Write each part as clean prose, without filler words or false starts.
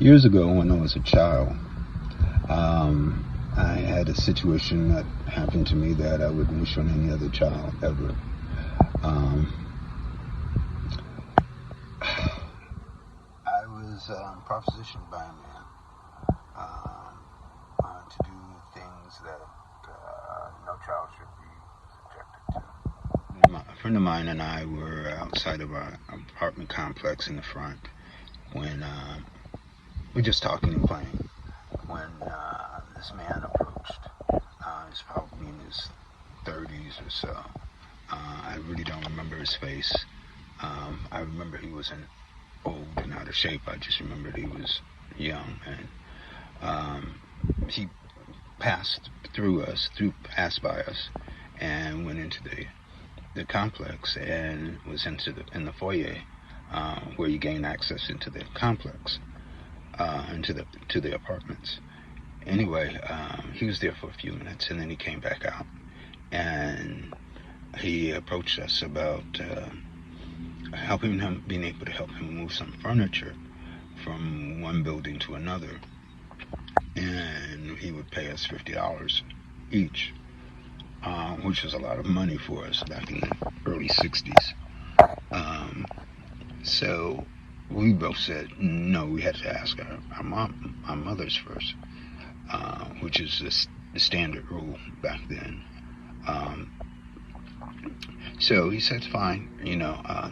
Years ago, when I was a child, I had a situation that happened to me that I wouldn't wish on any other child ever. Um, I was propositioned by a man to do things that no child should be subjected to. A friend of mine and I were outside of our apartment complex in the front when we're just talking and playing when this man approached. He's probably in his 30s or so. I really don't remember his face. I remember he wasn't old and out of shape. I just remembered he was young, and he passed by us, and went into the complex and was in the foyer where you gain access into the complex, to the apartments. Anyway, he was there for a few minutes, and then he came back out, and he approached us about being able to help him move some furniture from one building to another, and he would pay us $50 each, which was a lot of money for us back in the early 60s. So we both said no. We had to ask our mothers first, which is the standard rule back then. So he said, fine,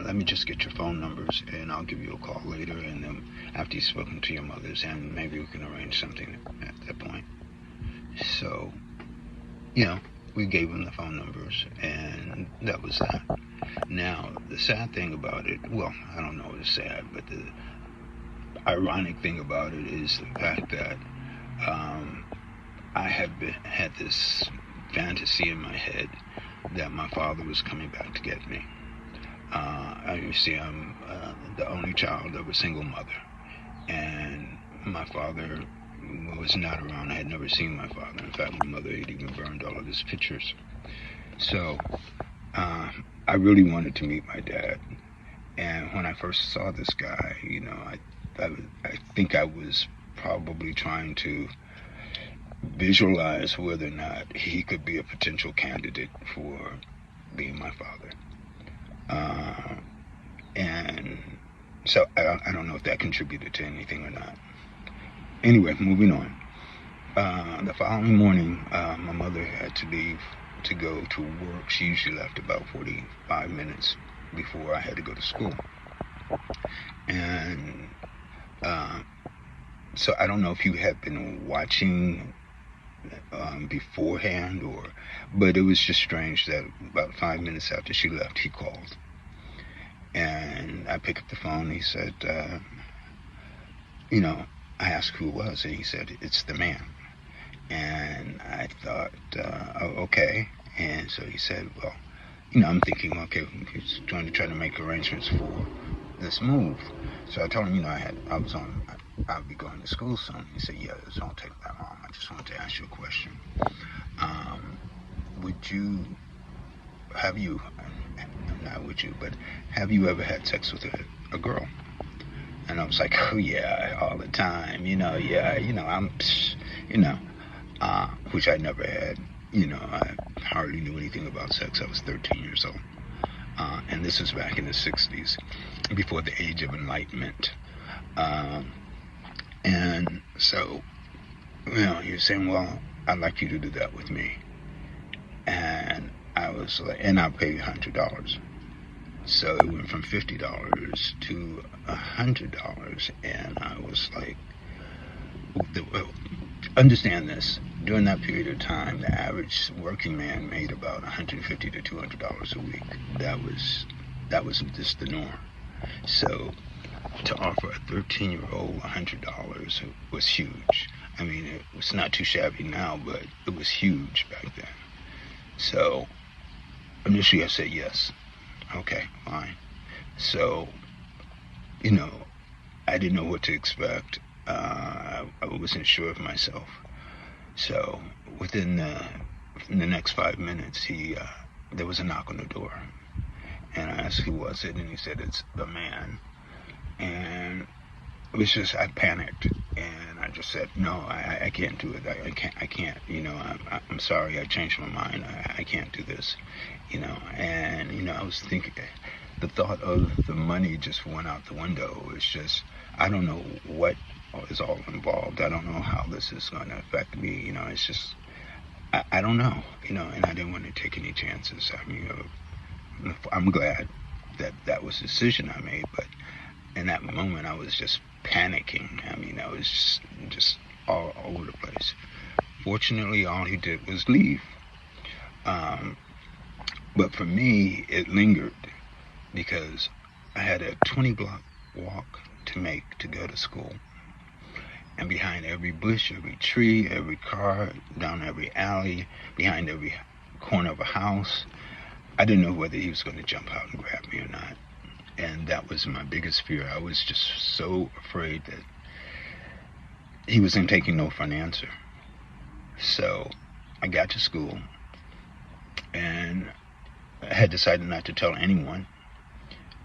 let me just get your phone numbers and I'll give you a call later, and then after you've spoken to your mothers, and maybe we can arrange something at that point. So, we gave him the phone numbers, and that was that. Now, the sad thing about it, well, I don't know what to say, but the ironic thing about it is the fact that I had this fantasy in my head that my father was coming back to get me. You see, I'm the only child of a single mother, and my father was not around. I had never seen my father. In fact, my mother had even burned all of his pictures. So I really wanted to meet my dad. And when I first saw this guy, I think I was probably trying to visualize whether or not he could be a potential candidate for being my father. And so I don't know if that contributed to anything or not. Anyway, moving on. The following morning, my mother had to leave to go to work. She usually left about 45 minutes before I had to go to school. And so I don't know if you had been watching beforehand, but it was just strange that about 5 minutes after she left, he called. And I picked up the phone. He said, I asked who it was, and he said, it's the man. And I thought, okay. And so he said, well, I'm thinking, okay, he's trying to make arrangements for this move. So I told him, I'll be going to school soon. He said, yeah, this won't take that long. I just wanted to ask you a question. Have you ever had sex with a girl? And I was like, oh yeah, all the time, which I never had. I hardly knew anything about sex. I was 13 years old. And this was back in the 60s, before the age of enlightenment. And so, he was saying, well, I'd like you to do that with me. And I was like, and I'll pay you $100. So it went from $50 to $100. And I was like, understand this. During that period of time, the average working man made about $150 to $200 a week. That was just the norm. So to offer a 13-year-old $100 was huge. I mean, it was not too shabby now, but it was huge back then. So initially I said yes. Okay, fine. So, I didn't know what to expect. I wasn't sure of myself. So within the next 5 minutes, there was a knock on the door. And I asked who was it, and he said, it's the man. And it was just, I panicked. And I just said, no, I can't do it. I can't, I'm sorry, I changed my mind. I can't do this, And, I was thinking, the thought of the money just went out the window. It's just, I don't know what is all involved. I don't know how this is going to affect me. It's just, I don't know, and I didn't want to take any chances. I mean, I'm glad that was the decision I made, but in that moment I was just panicking. I mean, I was just all over the place. Fortunately, all he did was leave. But for me, it lingered because I had a 20-block walk to make to go to school. And behind every bush, every tree, every car, down every alley, behind every corner of a house, I didn't know whether he was going to jump out and grab me or not. And that was my biggest fear. I was just so afraid that he wasn't taking no for an answer. So I got to school, and I had decided not to tell anyone,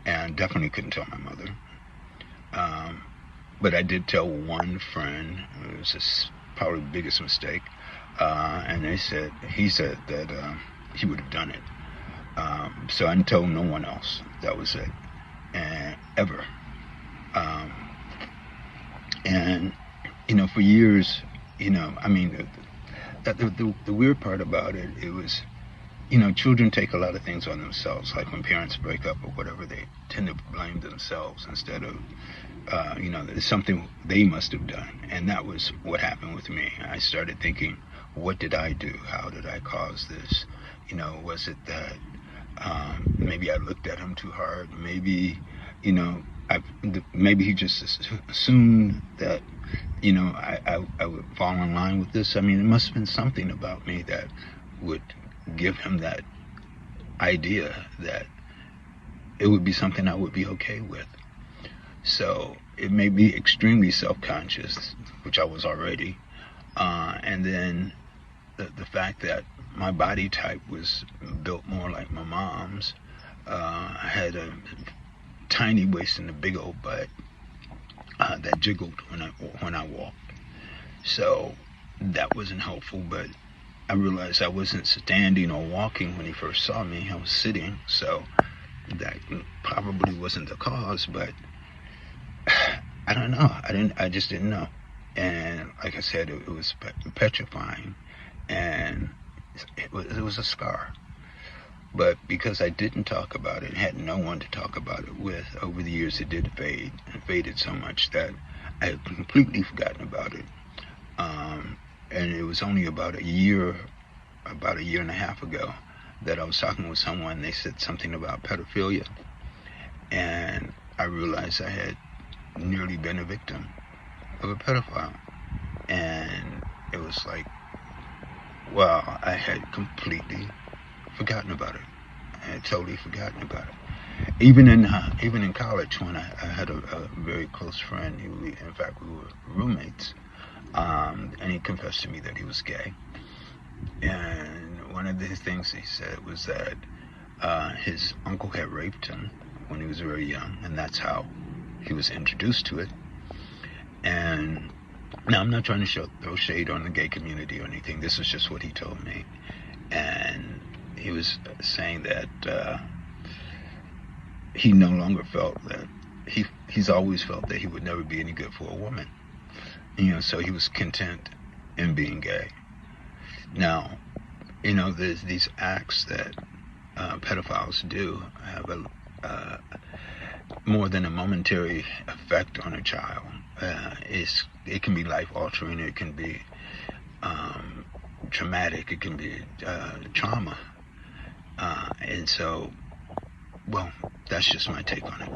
and definitely couldn't tell my mother. But I did tell one friend. It was probably the biggest mistake. And he said that he would have done it. So I told no one else. That was it. And ever. And for years, I mean, the weird part about it was, children take a lot of things on themselves. Like when parents break up or whatever, they tend to blame themselves instead of, it's something they must have done. And that was what happened with me. I started thinking, what did I do? How did I cause this? Was it that maybe I looked at him too hard? Maybe, maybe he just assumed that, I would fall in line with this. I mean, it must have been something about me that would give him that idea that it would be something I would be okay with. So it made me extremely self-conscious, which I was already. And then the fact that my body type was built more like my mom's. I had a tiny waist and a big old butt that jiggled when I walked. So that wasn't helpful, but I realized I wasn't standing or walking when he first saw me. I was sitting, so that probably wasn't the cause, but I don't know. I just didn't know. And like I said, it was petrifying, and it was a scar. But because I didn't talk about it, had no one to talk about it with, over the years it did fade, and faded so much that I had completely forgotten about it. And it was only about a year and a half ago that I was talking with someone. They said something about pedophilia, and I realized I had nearly been a victim of a pedophile. And it was like, wow, I had completely forgotten about it. I had totally forgotten about it. Even in college, when I had a very close friend, in fact we were roommates, and he confessed to me that he was gay. And one of the things he said was that his uncle had raped him when he was very young, and that's how he was introduced to it. And now I'm not trying to throw shade on the gay community or anything. This is just what he told me. And he was saying that he no longer felt that he's always felt that he would never be any good for a woman. So he was content in being gay. Now, there's these acts that pedophiles do have a more than a momentary effect on a child. It can be life altering. It can be traumatic. It can be trauma. And so, well, that's just my take on it.